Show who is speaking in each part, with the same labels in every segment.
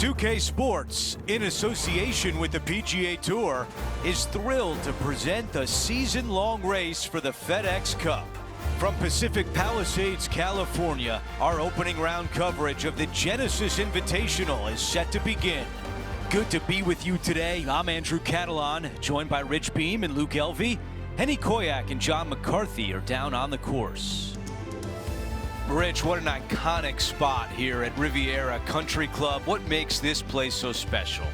Speaker 1: 2K Sports, in association with the PGA Tour, is thrilled to present the season-long race for the FedEx Cup. From Pacific Palisades, California, our opening round coverage of the Genesis Invitational is set to begin. Good to be with you today. I'm Andrew Catalan, joined by Rich Beam and Luke Elvey. Henny Koyak and John McCarthy are down on the course. Rich, what an iconic spot here at Riviera Country Club. What makes this place so special?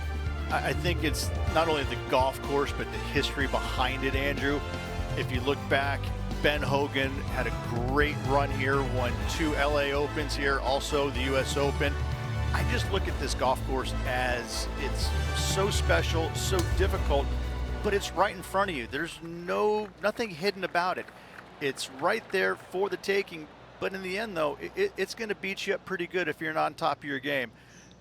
Speaker 2: I think it's not only the golf course, but the history behind it, Andrew. If you look back, Ben Hogan had a great run here, won 2 LA Opens here, also the US Open. I just look at this golf course as it's so special, so difficult, but it's right in front of you. There's nothing hidden about it. It's right there for the taking. But in the end, though, it's going to beat you up pretty good if you're not on top of your game.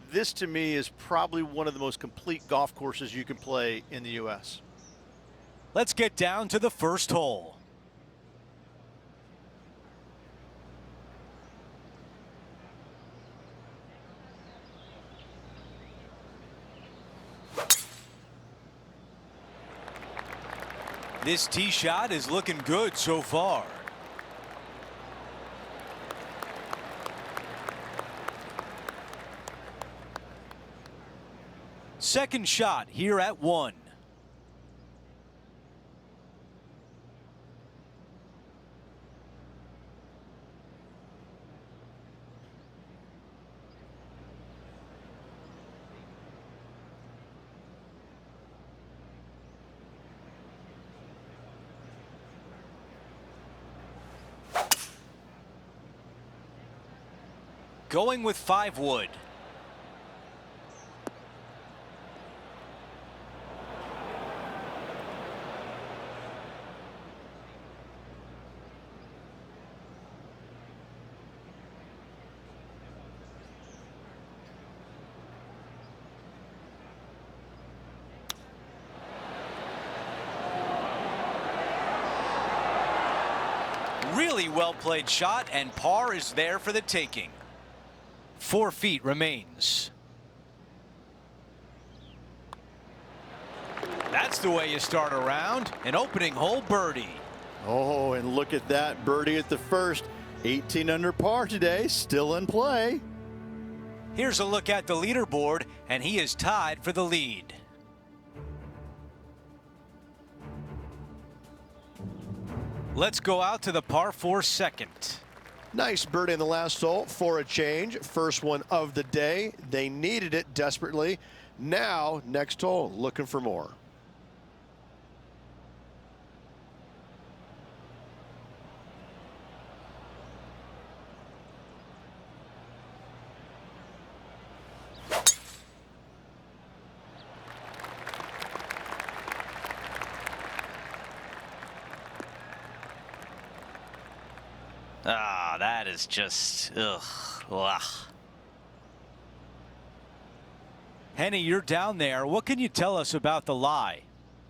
Speaker 2: This, to me, is probably one of the most complete golf courses you can play in the U.S.
Speaker 1: Let's get down to the first hole. This tee shot is looking good so far. Second shot here at 1. Going with 5 wood. Really well played shot, and par is there for the taking. 4 feet remains. That's the way you start a round. An opening hole birdie.
Speaker 2: Oh, and look at that birdie at the first. 18 under par today, still in play.
Speaker 1: Here's a look at the leaderboard, and he is tied for the lead. Let's go out to the par 4 second.
Speaker 3: Nice birdie in the last hole for a change. First one of the day. They needed it desperately. Now, next hole, looking for more.
Speaker 1: Ah, that is just, ugh. Henny, you're down there. What can you tell us about the lie?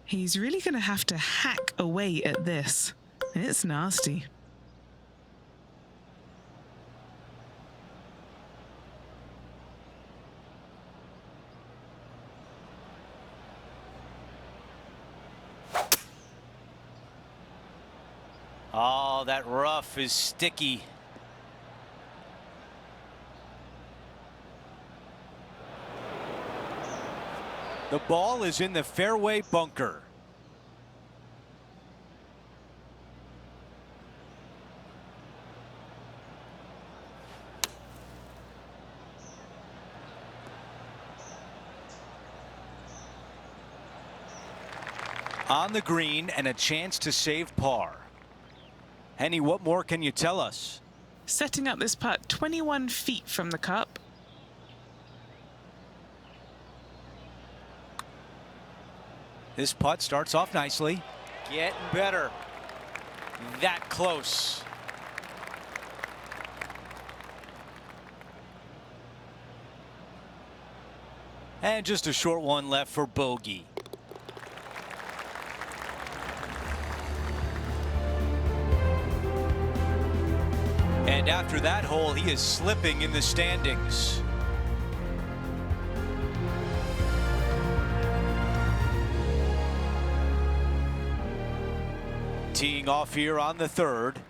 Speaker 4: He's really going to have to hack away at this. It's nasty.
Speaker 1: Oh, that rough is sticky. The ball is in the fairway bunker. On the green and a chance to save par. Henny, what more can you tell us?
Speaker 4: Setting up this putt 21 feet from the cup.
Speaker 1: This putt starts off nicely. Getting better. That close. And just a short one left for bogey. And after that hole, he is slipping in the standings. Teeing off here on the third.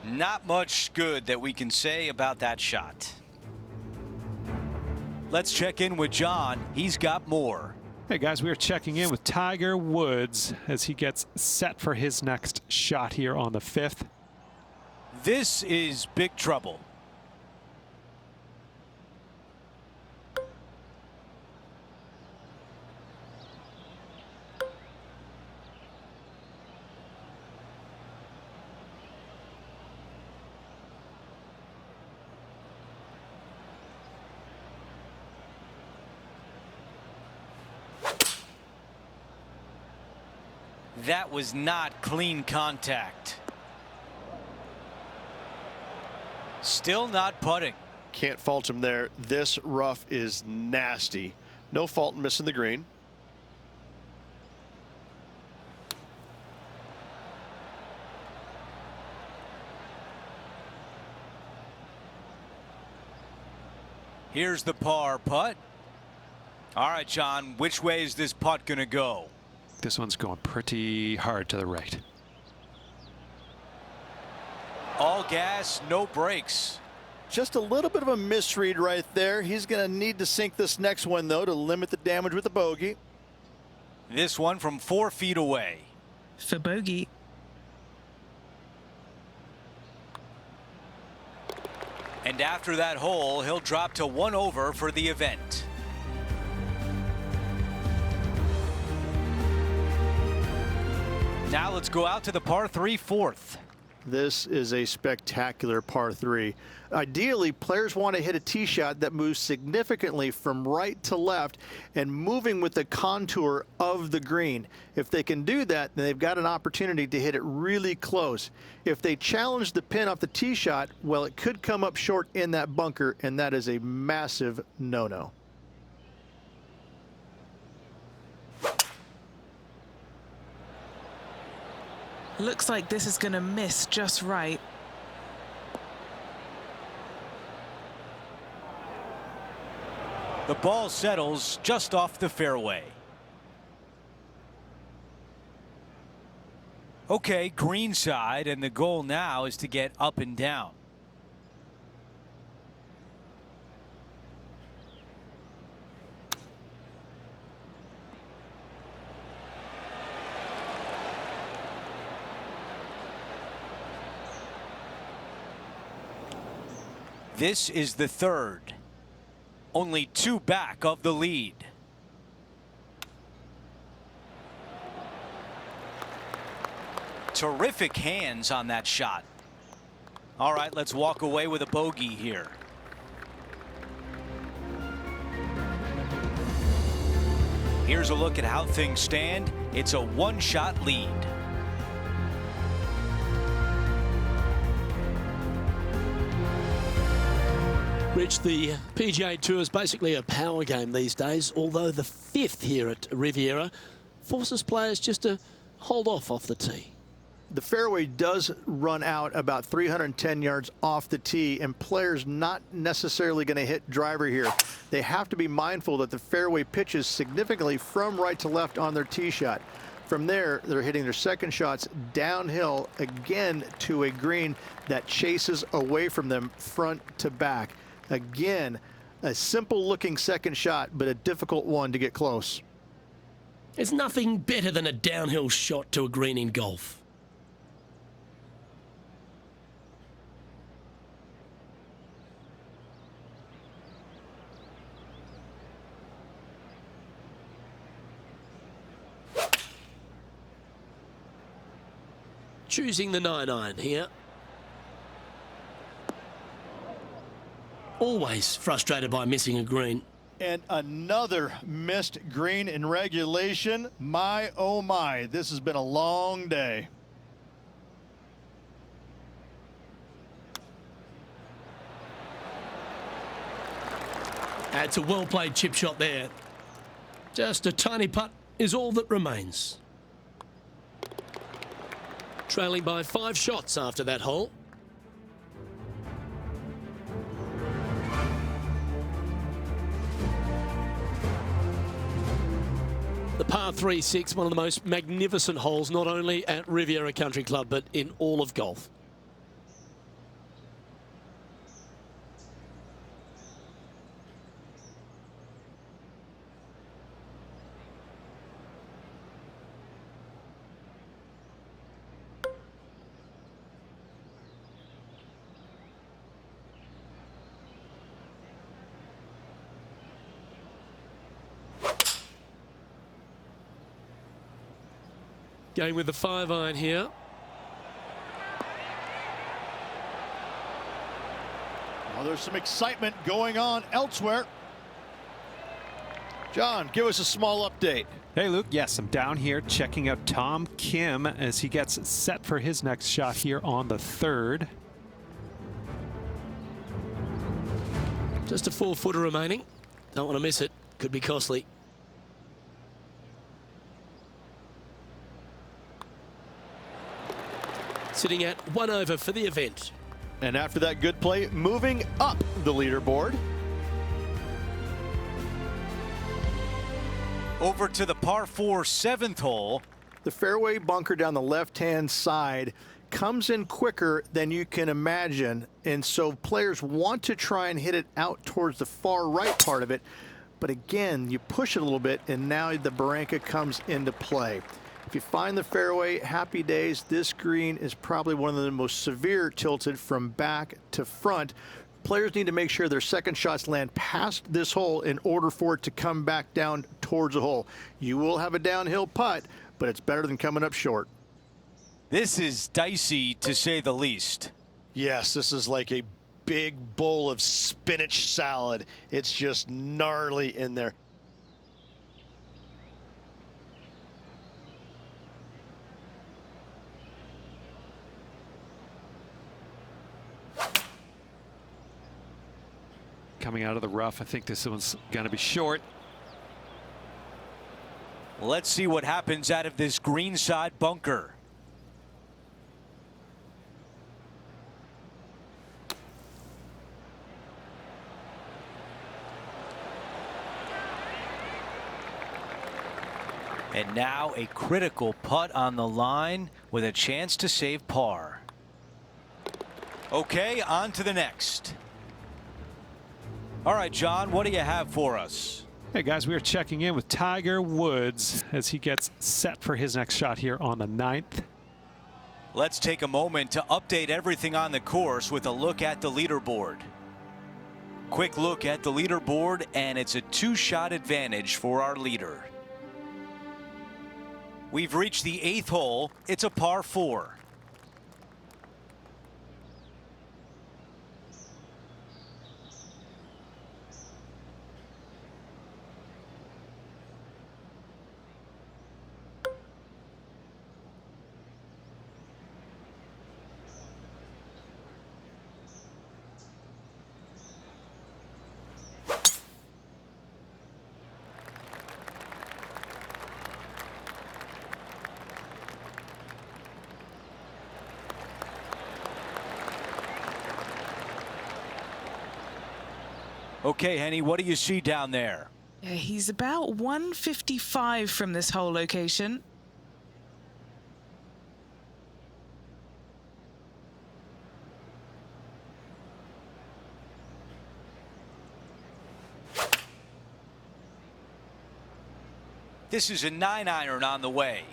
Speaker 1: Not much good that we can say about that shot. Let's check in with John. He's got more.
Speaker 5: Hey guys, we are checking in with Tiger Woods as he gets set for his next shot here on the 5th.
Speaker 1: This is big trouble. That was not clean contact. Still not putting.
Speaker 3: Can't fault him there. This rough is nasty. No fault in missing the green.
Speaker 1: Here's the par putt. All right, John, which way is this putt going to go?
Speaker 5: This one's going pretty hard to the right.
Speaker 1: All gas, no brakes.
Speaker 2: Just a little bit of a misread right there. He's going to need to sink this next one, though, to limit the damage with the bogey.
Speaker 1: This one from 4 feet away.
Speaker 4: For bogey.
Speaker 1: And after that hole, he'll drop to 1 over for the event. Now let's go out to the par 3 4th.
Speaker 2: This is a spectacular par 3. Ideally, players want to hit a tee shot that moves significantly from right to left and moving with the contour of the green. If they can do that, then they've got an opportunity to hit it really close. If they challenge the pin off the tee shot, well, it could come up short in that bunker, and that is a massive no-no.
Speaker 4: Looks like this is going to miss just right.
Speaker 1: The ball settles just off the fairway. Okay, green side, and the goal now is to get up and down. This is the third. Only 2 back of the lead. Terrific hands on that shot. All right, let's walk away with a bogey here. Here's a look at how things stand. It's a 1-shot lead.
Speaker 6: Rich, the PGA Tour is basically a power game these days, although the 5th here at Riviera forces players just to hold off the tee.
Speaker 2: The fairway does run out about 310 yards off the tee, and players not necessarily going to hit driver here. They have to be mindful that the fairway pitches significantly from right to left on their tee shot. From there, they're hitting their second shots downhill again to a green that chases away from them front to back. Again, a simple looking second shot, but a difficult one to get close.
Speaker 6: There's nothing better than a downhill shot to a green in golf. Choosing the 9-iron here. Always frustrated by missing a green.
Speaker 2: And another missed green in regulation. My, oh my, this has been a long day.
Speaker 6: That's a well-played chip shot there. Just a tiny putt is all that remains. Trailing by 5 shots after that hole. The par 3-6, one of the most magnificent holes, not only at Riviera Country Club, but in all of golf. Going with the 5-iron here.
Speaker 2: Well, there's some excitement going on elsewhere. John, give us a small update.
Speaker 5: Hey, Luke. Yes, I'm down here checking out Tom Kim as he gets set for his next shot here on the 3rd.
Speaker 6: Just a 4-footer remaining. Don't want to miss it. Could be costly. Sitting at 1 over for the event.
Speaker 2: And after that good play, moving up the leaderboard.
Speaker 1: Over to the par 4 7th hole.
Speaker 2: The fairway bunker down the left-hand side comes in quicker than you can imagine. And so players want to try and hit it out towards the far right part of it. But again, you push it a little bit, and now the barranca comes into play. If you find the fairway, happy days. This green is probably one of the most severe tilted from back to front. Players need to make sure their second shots land past this hole in order for it to come back down towards the hole. You will have a downhill putt, but it's better than coming up short.
Speaker 1: This is dicey, to say the least.
Speaker 3: Yes, this is like a big bowl of spinach salad. It's just gnarly in there.
Speaker 5: Coming out of the rough, I think this one's going to be short.
Speaker 1: Let's see what happens out of this greenside bunker. And now a critical putt on the line with a chance to save par. Okay, on to the next. All right, John, what do you have for us?
Speaker 5: Hey, guys, we are checking in with Tiger Woods as he gets set for his next shot here on the 9th.
Speaker 1: Let's take a moment to update everything on the course with a look at the leaderboard. Quick look at the leaderboard, and it's a 2-shot advantage for our leader. We've reached the 8th hole. It's a par 4. Okay, Henny, what do you see down there?
Speaker 4: Yeah, he's about 155 from this hole location.
Speaker 1: This is a 9-iron on the way.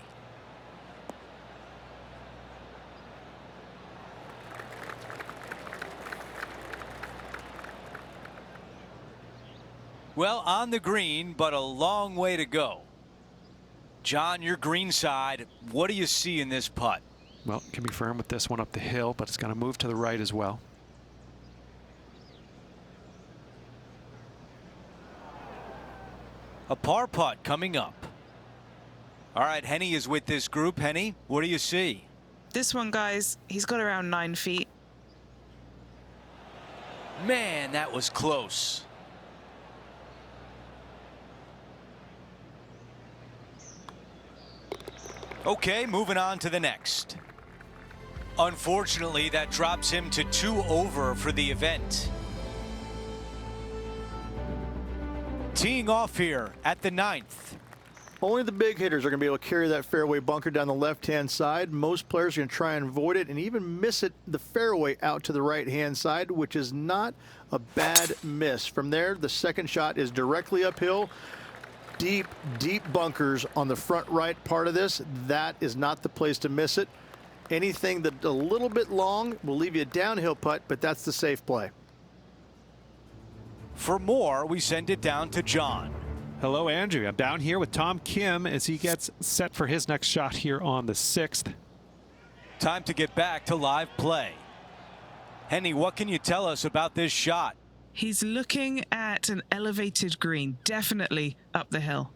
Speaker 1: Well, on the green, but a long way to go. John, your green side, what do you see in this putt?
Speaker 5: Well, can be firm with this one up the hill, but it's going to move to the right as well.
Speaker 1: A par putt coming up. All right, Henny is with this group. Henny, what do you see?
Speaker 4: This one, guys, he's got around 9 feet.
Speaker 1: Man, that was close. Okay, moving on to the next. Unfortunately, that drops him to 2 over for the event. Teeing off here at the 9th.
Speaker 2: Only the big hitters are going to be able to carry that fairway bunker down the left-hand side. Most players are going to try and avoid it and even miss it the fairway out to the right-hand side, which is not a bad miss. From there, the second shot is directly uphill. Deep, deep bunkers on the front right part of this. That is not the place to miss it. Anything that's a little bit long will leave you a downhill putt, but that's the safe play.
Speaker 1: For more, we send it down to John.
Speaker 5: Hello, Andrew. I'm down here with Tom Kim as he gets set for his next shot here on the 6th.
Speaker 1: Time to get back to live play. Henny, what can you tell us about this shot?
Speaker 4: He's looking at an elevated green, definitely up the hill.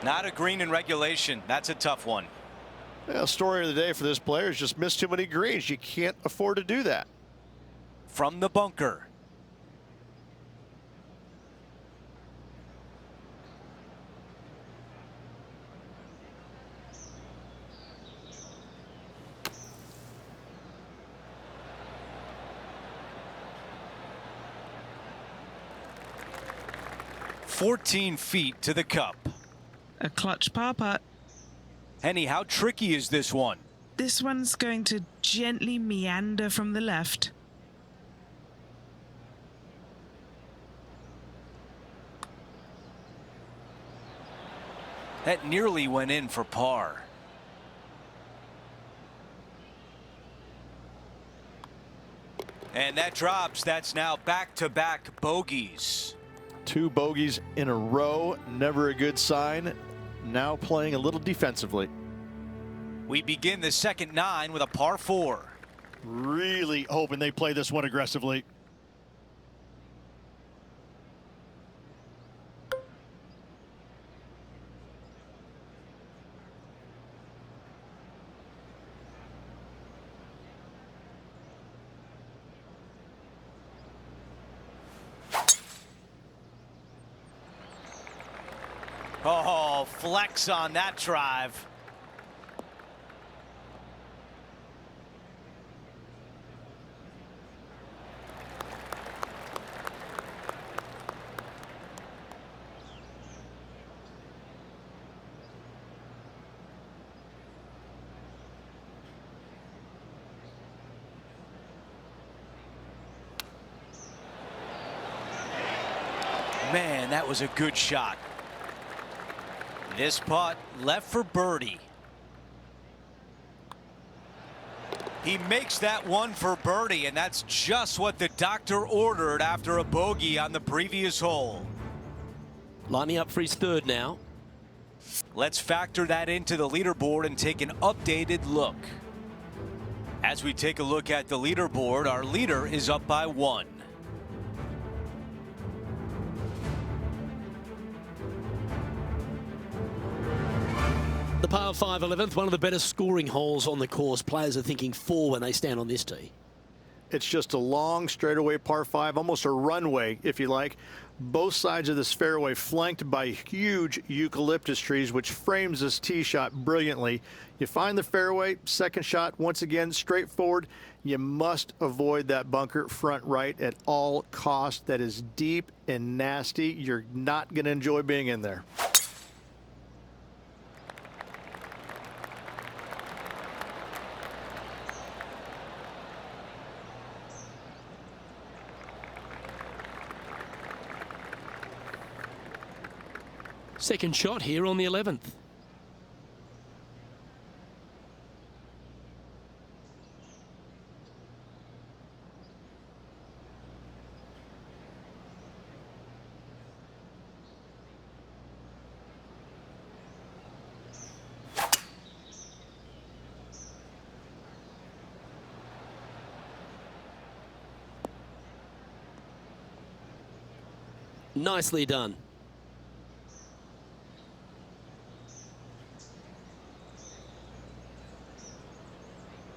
Speaker 1: Not a green in regulation. That's a tough one.
Speaker 3: Well, story of the day for this player is just missed too many greens. You can't afford to do that.
Speaker 1: From the bunker. "14 feet to the cup."
Speaker 4: A clutch par putt.
Speaker 1: Henny, how tricky is this one?
Speaker 4: This one's going to gently meander from the left.
Speaker 1: That nearly went in for par. And that drops. That's now back-to-back bogeys.
Speaker 2: 2 bogeys in a row, never a good sign. Now playing a little defensively.
Speaker 1: We begin the second 9 with a par 4.
Speaker 2: Really hoping they play this one aggressively.
Speaker 1: Oh, flex on that drive. Man, that was a good shot. This putt left for birdie. He makes that one for birdie, and that's just what the doctor ordered after a bogey on the previous hole.
Speaker 6: Lining up for his third now.
Speaker 1: Let's factor that into the leaderboard and take an updated look. As we take a look at the leaderboard, our leader is up by 1.
Speaker 6: The par 5 11th, one of the better scoring holes on the course. Players are thinking 4 when they stand on this tee.
Speaker 2: It's just a long straightaway par 5, almost a runway, if you like. Both sides of this fairway flanked by huge eucalyptus trees, which frames this tee shot brilliantly. You find the fairway, second shot, once again, straightforward. You must avoid that bunker front right at all costs. That is deep and nasty. You're not going to enjoy being in there.
Speaker 6: Second shot here on the 11th. Nicely done.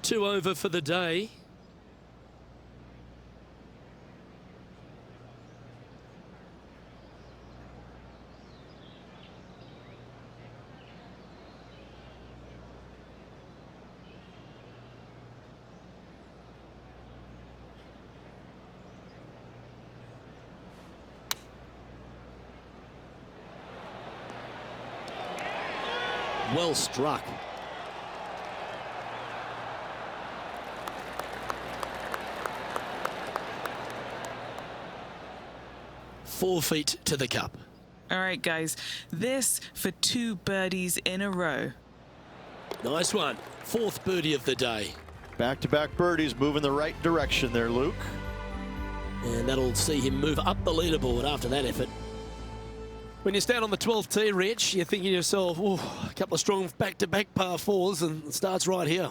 Speaker 6: Two over for the day. Well struck. Four feet to the cup.
Speaker 4: All right, guys, this for 2 birdies in a row.
Speaker 6: Nice one. Fourth birdie of the day.
Speaker 3: Back-to-back birdies moving the right direction there, Luke.
Speaker 6: And that'll see him move up the leaderboard after that effort. When you stand on the 12th tee, Rich, you're thinking to yourself, oh, a couple of strong back-to-back par fours, and it starts right here.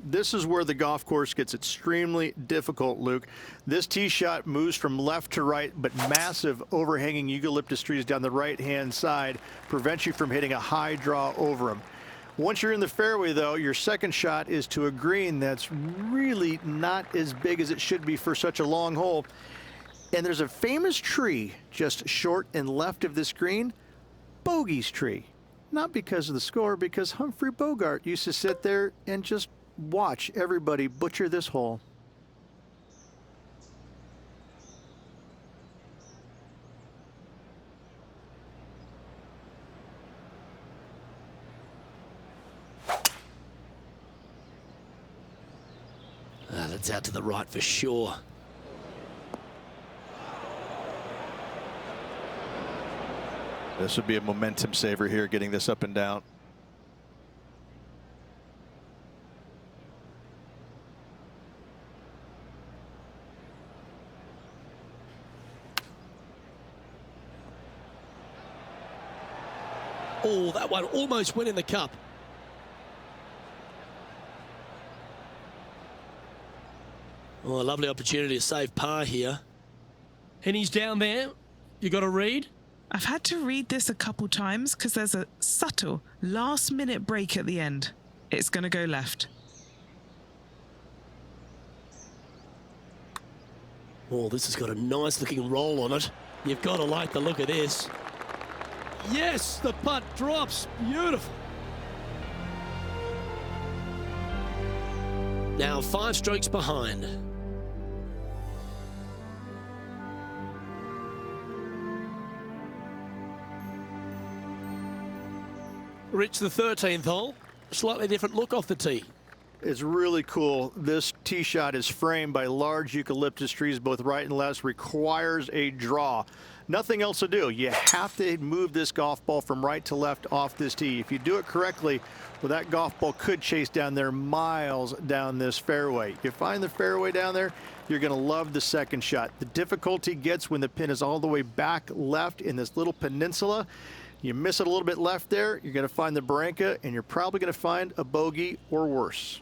Speaker 2: This is where the golf course gets extremely difficult, Luke. This tee shot moves from left to right, but massive overhanging eucalyptus trees down the right-hand side prevents you from hitting a high draw over them. Once you're in the fairway, though, your second shot is to a green that's really not as big as it should be for such a long hole. And there's a famous tree just short and left of this green, Bogey's tree. Not because of the score, because Humphrey Bogart used to sit there and just watch everybody butcher this hole.
Speaker 6: That's out to the right for sure.
Speaker 3: This would be a momentum saver here, getting this up and down.
Speaker 6: Oh, that one almost went in the cup. Oh, a lovely opportunity to save par here. And he's down there. You got to read.
Speaker 4: I've had to read this a couple times because there's a subtle last-minute break at the end. It's going to go left.
Speaker 6: Oh, this has got a nice-looking roll on it. You've got to like the look of this. Yes, the putt drops. Beautiful. Now 5 strokes behind. Rich, the 13th hole. Slightly different look off the tee.
Speaker 2: It's really cool. This tee shot is framed by large eucalyptus trees, both right and left, requires a draw. Nothing else to do. You have to move this golf ball from right to left off this tee. If you do it correctly, well, that golf ball could chase down there miles down this fairway. You find the fairway down there, you're going to love the second shot. The difficulty gets when the pin is all the way back left in this little peninsula. You miss it a little bit left there, you're going to find the barranca, and you're probably going to find a bogey or worse.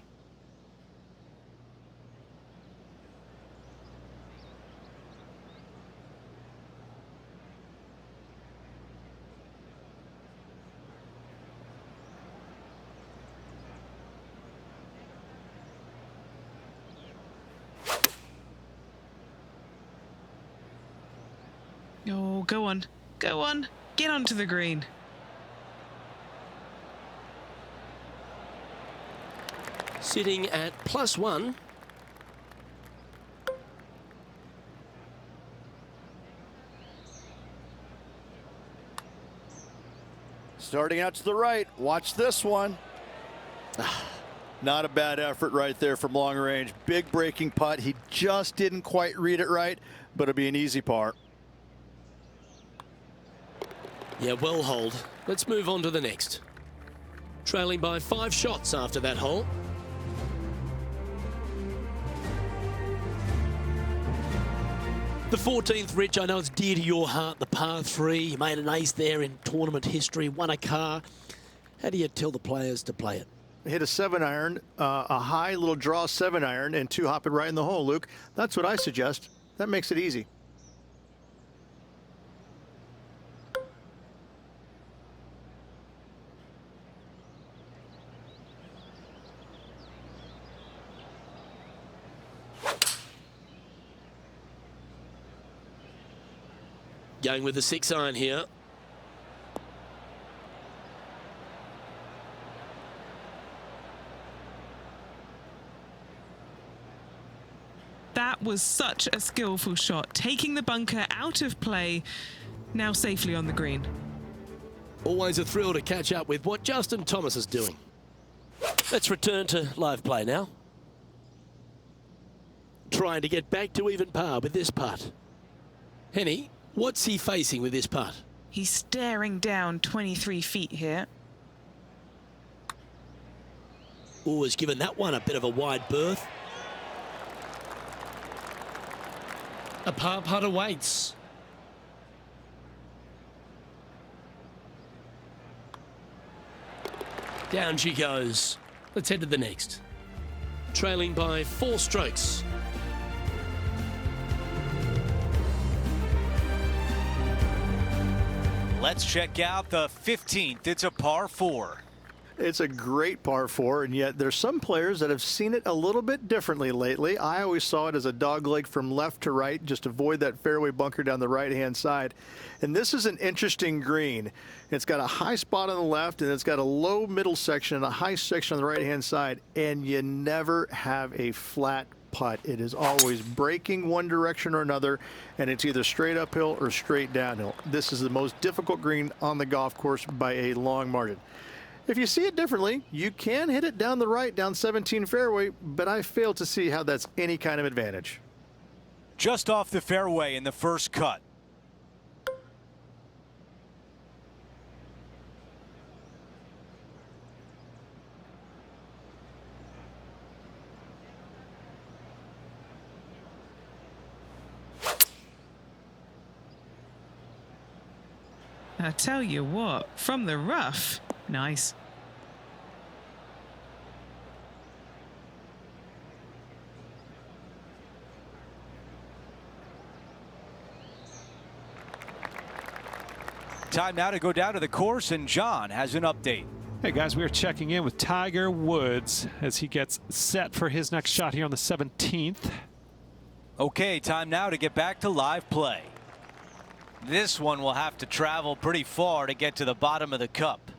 Speaker 4: Oh, go on. Go on. Get onto the green.
Speaker 6: Sitting at +1.
Speaker 3: Starting out to the right. Watch this one. Not a bad effort right there from long range. Big breaking putt. He just didn't quite read it right, but it'll be an easy par.
Speaker 6: Yeah, well hold. Let's move on to the next. Trailing by 5 shots after that hole. The 14th, Rich, I know it's dear to your heart, the par 3. You made an ace there in tournament history, won a car. How do you tell the players to play it?
Speaker 2: Hit a 7-iron, a high little draw 7-iron, and 2 hop it right in the hole, Luke. That's what I suggest. That makes it easy.
Speaker 6: Going with the 6-iron here.
Speaker 4: That was such a skillful shot, taking the bunker out of play, now safely on the green.
Speaker 6: Always a thrill to catch up with what Justin Thomas is doing. Let's return to live play now. Trying to get back to even par with this putt. Henny, what's he facing with this putt?
Speaker 4: He's staring down 23 feet here.
Speaker 6: Always given that one a bit of a wide berth. A par putt awaits. Down she goes. Let's head to the next. Trailing by 4 strokes.
Speaker 1: Let's check out the 15th. It's a par 4.
Speaker 3: It's a great par 4, and yet there's some players that have seen it a little bit differently lately. I always saw it as a dogleg from left to right, just avoid that fairway bunker down the right-hand side. And this is an interesting green. It's got a high spot on the left, and it's got a low middle section and a high section on the right-hand side, and you never have a flat putt. It is always breaking one direction or another, and it's either straight uphill or straight downhill. This is the most difficult green on the golf course by a long margin. If you see it differently, you can hit it down the right, down 17 fairway, but I fail to see how that's any kind of advantage.
Speaker 1: Just off the fairway in the first cut.
Speaker 4: I tell you what, from the rough, nice.
Speaker 1: Time now to go down to the course, and John has an update.
Speaker 5: Hey guys, we are checking in with Tiger Woods as he gets set for his next shot here on the 17th.
Speaker 1: Okay, time now to get back to live play. This one will have to travel pretty far to get to the bottom of the cup.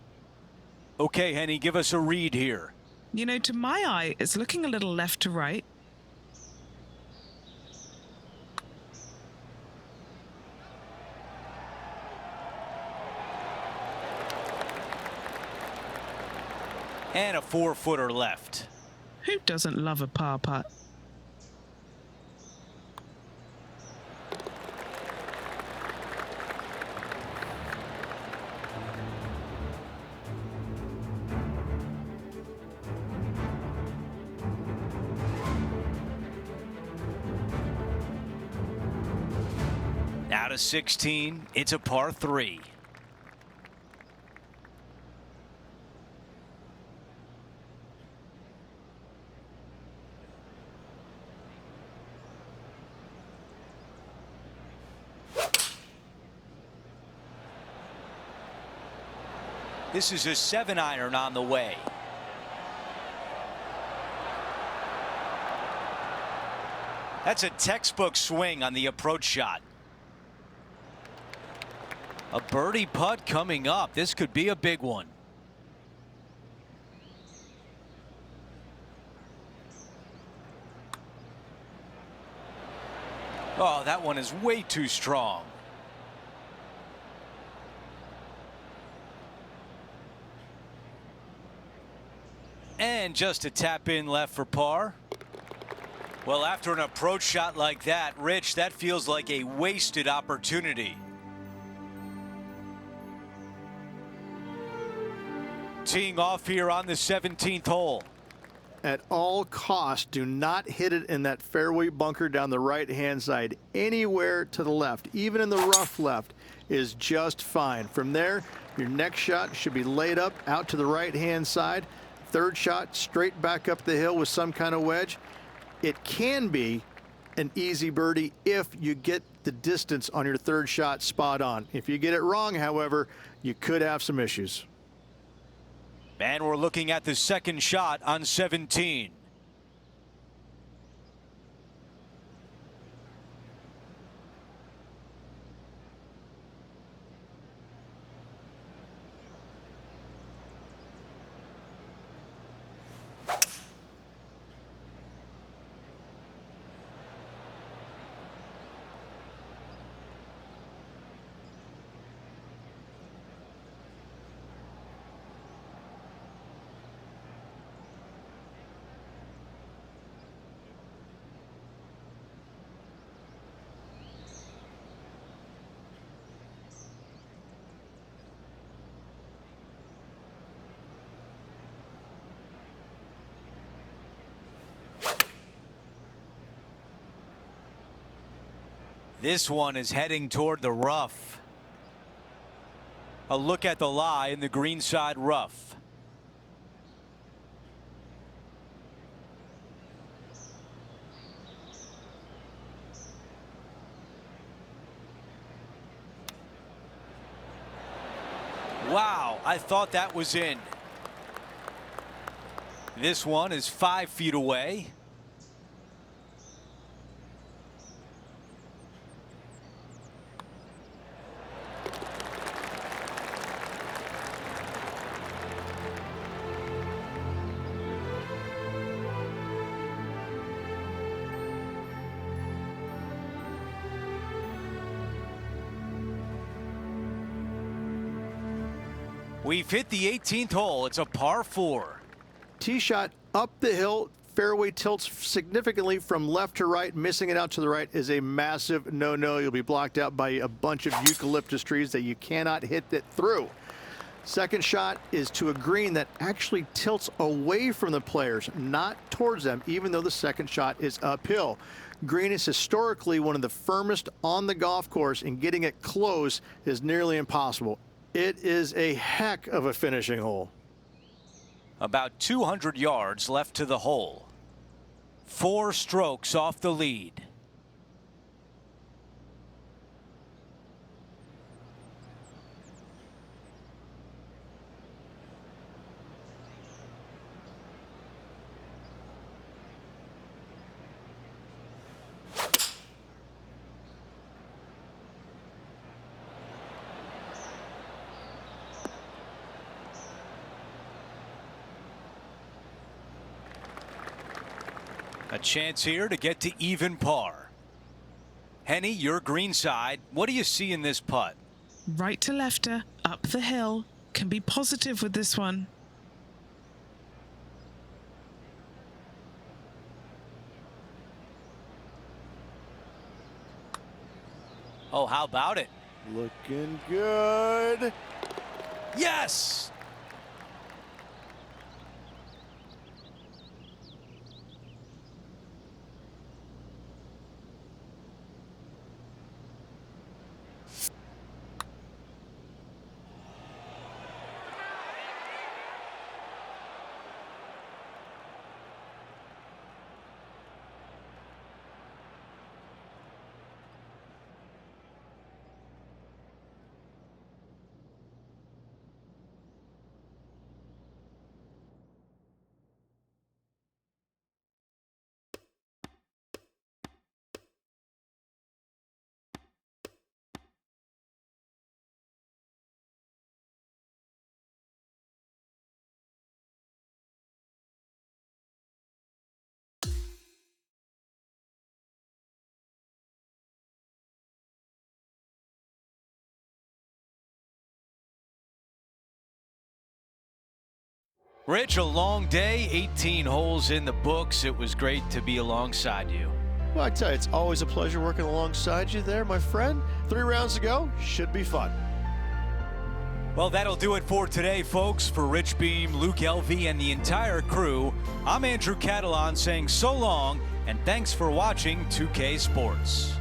Speaker 1: Okay, Henny, give us a read here.
Speaker 4: You know, to my eye, it's looking a little left to right.
Speaker 1: And a 4-footer left.
Speaker 4: Who doesn't love a par putt?
Speaker 1: Out of 16, it's a par 3. This is a 7-iron on the way. That's a textbook swing on the approach shot. A birdie putt coming up. This could be a big one. Oh, that one is way too strong. And just a tap in left for par. Well, after an approach shot like that, Rich, that feels like a wasted opportunity. Teeing off here on the 17th hole.
Speaker 3: At all costs, do not hit it in that fairway bunker down the right-hand side. Anywhere to the left, even in the rough left, is just fine. From there, your next shot should be laid up out to the right-hand side. Third shot, straight back up the hill with some kind of wedge. It can be an easy birdie if you get the distance on your third shot spot on. If you get it wrong, however, you could have some issues.
Speaker 1: And we're looking at the second shot on 17. This one is heading toward the rough. A look at the lie in the greenside rough. Wow, I thought that was in. This one is 5 feet away. We've hit the 18th hole. It's a par 4.
Speaker 3: Tee shot up the hill. Fairway tilts significantly from left to right. Missing it out to the right is a massive no-no. You'll be blocked out by a bunch of eucalyptus trees that you cannot hit it through. Second shot is to a green that actually tilts away from the players, not towards them, even though the second shot is uphill. Green is historically one of the firmest on the golf course, and getting it close is nearly impossible. It is a heck of a finishing hole.
Speaker 1: About 200 yards left to the hole. 4 strokes off the lead. A chance here to get to even par. Henny, your green side. What do you see in this putt?
Speaker 4: Right to lefter, up the hill. Can be positive with this one.
Speaker 1: Oh, how about it?
Speaker 3: Looking good.
Speaker 1: Yes! Rich, a long day, 18 holes in the books. It was great to be alongside you.
Speaker 3: Well, I tell you, it's always a pleasure working alongside you there, my friend. 3 rounds to go. Should be fun.
Speaker 1: Well, that'll do it for today, folks. For Rich Beam, Luke Elvey, and the entire crew, I'm Andrew Catalan saying so long, and thanks for watching 2K Sports.